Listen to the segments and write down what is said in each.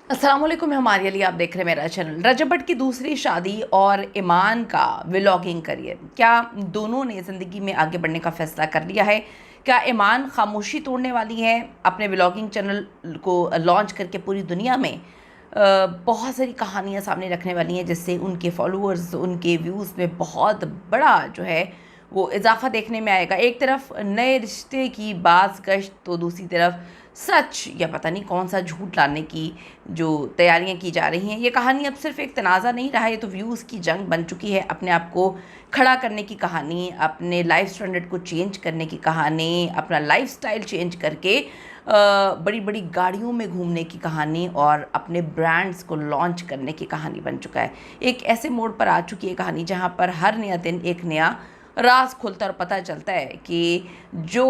अस्सलाम वालेकुम, हमारे लिए आप देख रहे हैं मेरा चैनल। रजब भट्ट की दूसरी शादी और ईमान का व्लॉगिंग करियर, क्या दोनों ने ज़िंदगी में आगे बढ़ने का फ़ैसला कर लिया है? क्या ईमान खामोशी तोड़ने वाली है अपने व्लॉगिंग चैनल को लॉन्च करके पूरी दुनिया में बहुत सारी कहानियाँ सामने रखने वाली हैं, जिससे उनके फॉलोअर्स, उनके व्यूज़ में बहुत बड़ा जो है वो इजाफा देखने में आएगा। एक तरफ नए रिश्ते की बाज़ गश्त, तो दूसरी तरफ सच या पता नहीं कौन सा झूठ लाने की जो तैयारियां की जा रही हैं। ये कहानी अब सिर्फ एक तनाज़ा नहीं रहा, ये तो व्यूज़ की जंग बन चुकी है। अपने आप को खड़ा करने की कहानी, अपने लाइफ स्टैंडर्ड को चेंज करने की कहानी, अपना लाइफस्टाइल चेंज करके बड़ी बड़ी गाड़ियों में घूमने की कहानी और अपने ब्रांड्स को लॉन्च करने की कहानी बन चुका है। एक ऐसे मोड़ पर आ चुकी है कहानी जहाँ पर हर नया दिन एक नया राज खुलता और पता चलता है कि जो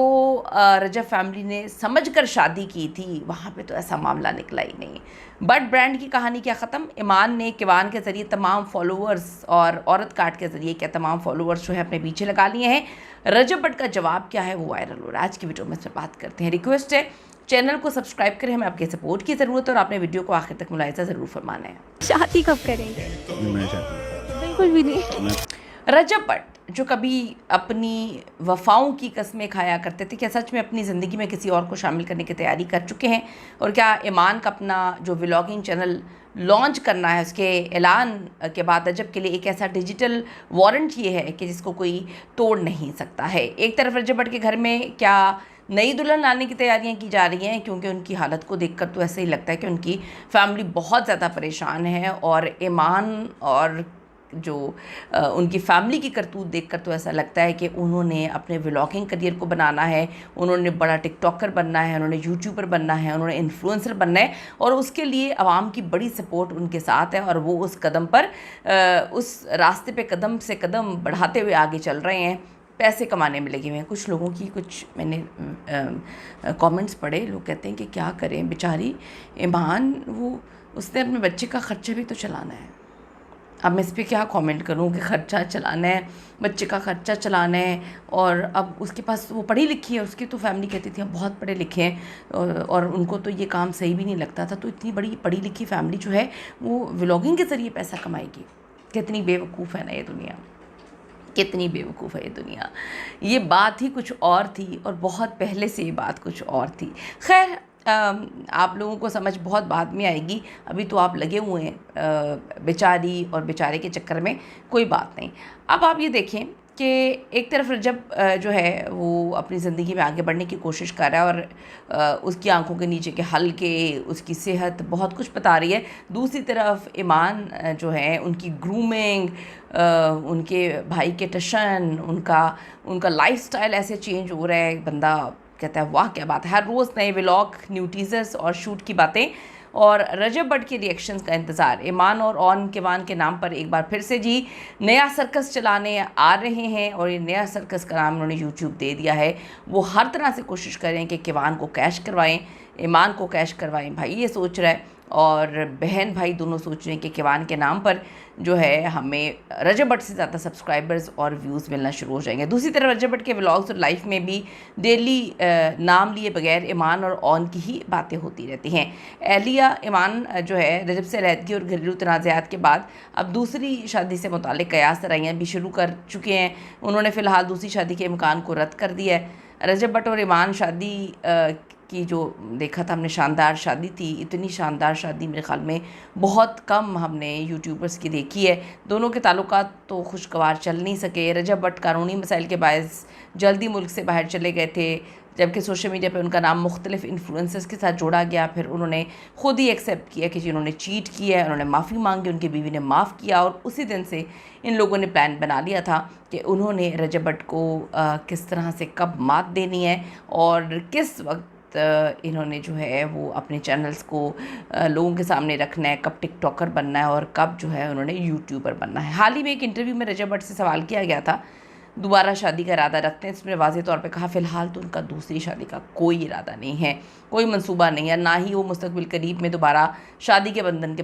रजब फैमिली ने समझकर शादी की थी, वहाँ पे तो ऐसा मामला निकला ही नहीं। बट ब्रांड की कहानी क्या ख़त्म? ईमान ने किवान के ज़रिए तमाम फॉलोअर्स और औरत कार्ड के ज़रिए क्या तमाम फॉलोअर्स जो है अपने पीछे लगा लिए हैं। रजब भट्ट का जवाब क्या है, वो वायरल हो रहा है। आज की वीडियो में इस पर बात करते हैं। रिक्वेस्ट है, चैनल को सब्सक्राइब करें, हमें आपके सपोर्ट की ज़रूरत है और आपने वीडियो को आखिर तक मुलाहिजा ज़रूर फरमाना है। शादी कब करेंगे? मैं चाहता बिल्कुल भी नहीं। हूँ। रजब भट्ट जो कभी अपनी वफ़ाओं की कस्में खाया करते थे, क्या सच में अपनी ज़िंदगी में किसी और को शामिल करने की तैयारी कर चुके हैं? और क्या ईमान का अपना जो व्लॉगिंग चैनल लॉन्च करना है, उसके ऐलान के बाद रजब के लिए एक ऐसा डिजिटल वारंट ये है कि जिसको कोई तोड़ नहीं सकता है। एक तरफ रजब भट्ट के घर में क्या नई दुल्हन लाने की तैयारियां की जा रही हैं, क्योंकि उनकी हालत को देखकर तो ऐसे ही लगता है कि उनकी फैमिली बहुत ज़्यादा परेशान है। और ईमान और जो उनकी फैमिली की करतूत देखकर तो ऐसा लगता है कि उन्होंने अपने व्लॉगिंग करियर को बनाना है, उन्होंने बड़ा टिकटॉकर बनना है, उन्होंने यूट्यूबर बनना है, उन्होंने इन्फ्लुएंसर बनना है और उसके लिए आवाम की बड़ी सपोर्ट उनके साथ है और वो उस कदम पर उस रास्ते पे कदम से कदम बढ़ाते हुए आगे चल रहे हैं, पैसे कमाने में लगे हुए हैं। कुछ लोगों की कुछ मैंने कमेंट्स पढ़े, लोग कहते हैं कि क्या करें बेचारी ईमान, वो उसने अपने बच्चे का ख़र्चा भी तो चलाना है। अब मैं इस पर क्या कमेंट करूँ कि ख़र्चा चलाना है, बच्चे का ख़र्चा चलाना है, और अब उसके पास वो पढ़ी लिखी है, उसकी तो फैमिली कहती थी हम बहुत पढ़े लिखे हैं और उनको तो ये काम सही भी नहीं लगता था। तो इतनी बड़ी पढ़ी लिखी फैमिली जो है वो व्लॉगिंग के ज़रिए पैसा कमाएगी। कितनी बेवकूफ़ है ना ये दुनिया, कितनी बेवकूफ़ है ये दुनिया। ये बात ही कुछ और थी और बहुत पहले से ये बात कुछ और थी। खैर, आप लोगों को समझ बहुत बाद में आएगी, अभी तो आप लगे हुए हैं बेचारी और बेचारे के चक्कर में, कोई बात नहीं। अब आप ये देखें कि एक तरफ रजब जो है वो अपनी ज़िंदगी में आगे बढ़ने की कोशिश कर रहा है और उसकी आंखों के नीचे के हल्के, उसकी सेहत बहुत कुछ बता रही है। दूसरी तरफ ईमान जो है उनकी ग्रूमिंग, उनके भाई के टशन, उनका लाइफस्टाइल ऐसे चेंज हो रहा है, बंदा कहता है वाह क्या बात है। हर रोज़ नए व्लॉग, न्यू टीज़र्स और शूट की बातें और रजब भट्ट के रिएक्शंस का इंतज़ार। ईमान और ऑन किवान के नाम पर एक बार फिर से जी नया सर्कस चलाने आ रहे हैं और ये नया सर्कस का नाम उन्होंने यूट्यूब दे दिया है। वो हर तरह से कोशिश करें कि किवान को कैश करवाएं, ईमान को कैश करवाएं। भाई ये सोच रहा है और बहन भाई दोनों सोच रहे हैं कि किवान के नाम पर जो है हमें रजब भट्ट से ज़्यादा सब्सक्राइबर्स और व्यूज़ मिलना शुरू हो जाएंगे। दूसरी तरफ रजब भट्ट के व्लॉग्स और लाइफ में भी डेली नाम लिए बगैर ईमान और ऑन की ही बातें होती रहती हैं। एहलिया ईमान जो है रजब से अलहदगी और घरेलू तनाज़ात के बाद अब दूसरी शादी से मुताल्लिक़ कयास तराइयाँ भी शुरू कर चुके हैं। उन्होंने फ़िलहाल दूसरी शादी के इम्कान को रद्द कर दिया है। रजब भट्ट और ईमान शादी की जो देखा था हमने, शानदार शादी थी। इतनी शानदार शादी मेरे ख़्याल में बहुत कम हमने यूट्यूबर्स की देखी है। दोनों के ताल्लुकात तो खुशगवार चल नहीं सके। रजब भट्ट कानूनी मसाइल के बायस जल्दी मुल्क से बाहर चले गए थे, जबकि सोशल मीडिया पे उनका नाम मुख्तलिफ इन्फ्लुएंसर्स के साथ जोड़ा गया। फिर उन्होंने खुद ही एक्सेप्ट किया कि जिन्होंने चीट किया है, उन्होंने माफ़ी मांगी, उनकी बीवी ने माफ़ किया और उसी दिन से इन लोगों ने प्लान बना लिया था कि उन्होंने रजब भट्ट को किस तरह से कब मात देनी है और किस वक्त इन्होंने जो है वो अपने चैनल्स को लोगों के सामने रखना है, कब टिकटॉकर बनना है और कब जो है उन्होंने यूट्यूबर बनना है। हाल ही में एक इंटरव्यू में रजब भट्ट से सवाल किया गया था दोबारा शादी का इरादा रखते हैं, इसमें वाज़ेह तौर पे कहा फ़िलहाल तो उनका दूसरी शादी का कोई इरादा नहीं है, कोई मंसूबा नहीं है, ना ही वो मुस्तकबिल करीब में दोबारा शादी के बंधन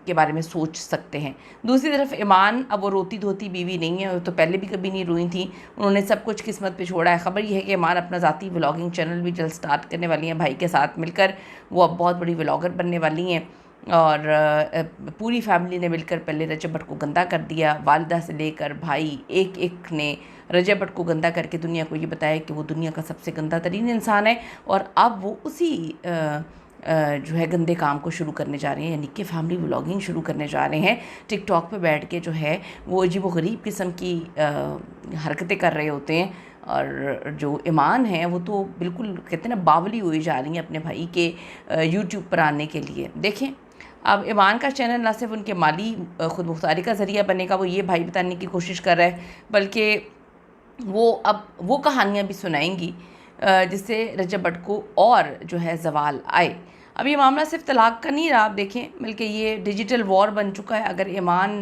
के बारे में सोच सकते हैं। दूसरी तरफ ईमान, अब वो रोती धोती बीवी नहीं है, वो तो पहले भी कभी नहीं रोई थी, उन्होंने सब कुछ किस्मत पे छोड़ा है। ख़बर यह है कि ईमान अपना ज़ाती व्लॉगिंग चैनल भी जल्द स्टार्ट करने वाली हैं भाई के साथ मिलकर। वो अब बहुत बड़ी व्लॉगर बनने वाली हैं। और पूरी फैमिली ने मिलकर पहले रजब भट्ट को गंदा कर दिया। वालिदा से लेकर भाई एक एक ने रजब भट्ट को गंदा करके दुनिया को ये बताया कि वो दुनिया का सबसे गंदा तरीन इंसान है, और अब वो उसी जो है गंदे काम को शुरू करने जा रहे हैं, यानी कि फैमिली व्लॉगिंग शुरू करने जा रहे हैं। टिकटॉक पे बैठ के जो है वो अजीब-ओ-गरीब किस्म की हरकतें कर रहे होते हैं, और जो ईमान है वो तो बिल्कुल कहते हैं ना बावली हुई जा रही हैं अपने भाई के यूट्यूब पर आने के लिए। देखें, अब ईमान का चैनल ना सिर्फ उनके माली खुद मुख्तारी का ज़रिया बनेगा, वो ये भाई बताने की कोशिश कर रहा है, बल्कि वो अब वो कहानियाँ भी सुनाएंगी जिससे रजब भट्ट को और जो है ज़वाल आए। अब ये मामला सिर्फ तलाक का नहीं रहा, आप देखें, बल्कि ये डिजिटल वॉर बन चुका है। अगर ईमान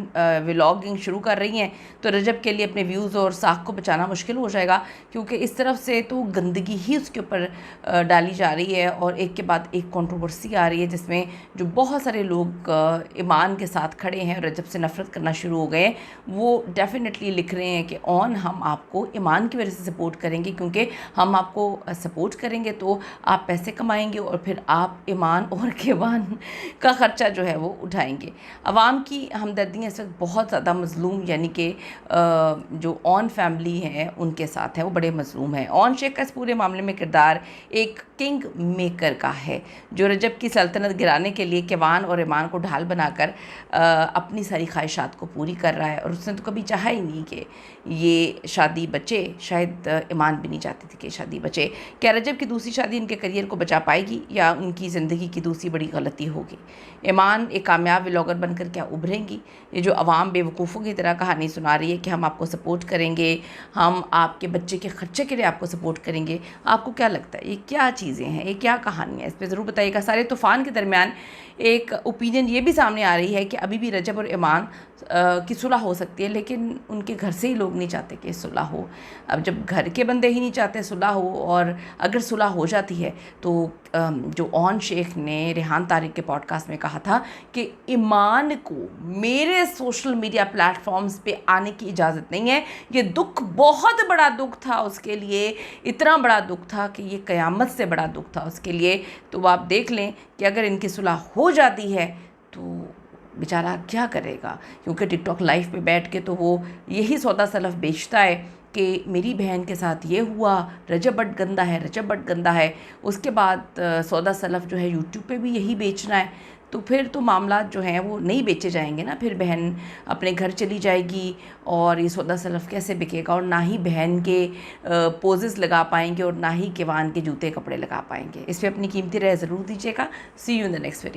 व्लॉगिंग शुरू कर रही हैं तो रजब के लिए अपने व्यूज़ और साख को बचाना मुश्किल हो जाएगा, क्योंकि इस तरफ से तो गंदगी ही उसके ऊपर डाली जा रही है और एक के बाद एक कंट्रोवर्सी आ रही है, जिसमें जो बहुत सारे लोग ईमान के साथ खड़े हैं और रजब से नफ़रत करना शुरू हो गए हैं, वो डेफिनेटली लिख रहे हैं कि हम आपको ईमान की वजह से सपोर्ट करेंगे, क्योंकि हम आपको सपोर्ट करेंगे तो आप पैसे कमाएंगे और फिर आप ईमान और केवान का ख़र्चा जो है वो उठाएंगे। अवाम की हमदर्दियाँ इस वक्त बहुत ज़्यादा मज़लूम, यानी कि जो ऑन फैमिली है उनके साथ है, वो बड़े मज़लूम है। ऑन शेख का इस पूरे मामले में किरदार एक किंग मेकर का है, जो रजब की सल्तनत गिराने के लिए केवान और ईमान को ढाल बनाकर अपनी सारी ख्वाहिशात को पूरी कर रहा है। और उसने तो कभी चाहा ही नहीं कि ये शादी बचे, शायद ईमान भी नहीं चाहती थी कि शादी बचे। क्या रजब की दूसरी शादी इनके करियर को बचा पाएगी या उनकी ज़िंदगी की दूसरी बड़ी गलती होगी? ईमान एक कामयाब व्लॉगर बनकर क्या उभरेंगी? ये जो अवाम बेवकूफ़ों की तरह कहानी सुना रही है कि हम आपको सपोर्ट करेंगे, हम आपके बच्चे के खर्चे के लिए आपको सपोर्ट करेंगे, आपको क्या लगता है ये क्या चीज़ें हैं, ये क्या कहानी है? इस पर ज़रूर बताइएगा। सारे तूफ़ान के दरमियान एक ओपिनियन ये भी सामने आ रही है कि अभी भी रजब और ईमान की सुलह हो सकती है, लेकिन उनके घर से ही लोग नहीं चाहते कि सुलह हो। अब जब घर के बंदे ही नहीं चाहते सुलह हो, और अगर सुलह हो जाती है तो जो ऑन शेख ने रेहान तारिक के पॉडकास्ट में कहा था कि ईमान को मेरे सोशल मीडिया प्लेटफॉर्म्स पे आने की इजाज़त नहीं है। ये दुख बहुत बड़ा दुख था उसके लिए, इतना बड़ा दुख था कि ये क़यामत से बड़ा दुख था उसके लिए। तो आप देख लें कि अगर इनकी सुलह हो जाती है तो बेचारा क्या करेगा, क्योंकि टिकटॉक लाइव पे बैठ के तो वो यही सौदा सलफ बेचता है कि मेरी बहन के साथ ये हुआ, रजब भट्ट गंदा है, रजब भट्ट गंदा है। उसके बाद सौदा सलफ जो है यूट्यूब पे भी यही बेचना है, तो फिर तो मामला जो हैं वो नहीं बेचे जाएंगे ना। फिर बहन अपने घर चली जाएगी और ये सौदा सलफ कैसे बिकेगा, और ना ही बहन के पोजेस लगा पाएंगे और ना ही केवान के जूते कपड़े लगा पाएंगे। इस पर अपनी कीमती राय ज़रूर दीजिएगा। See you in the next video.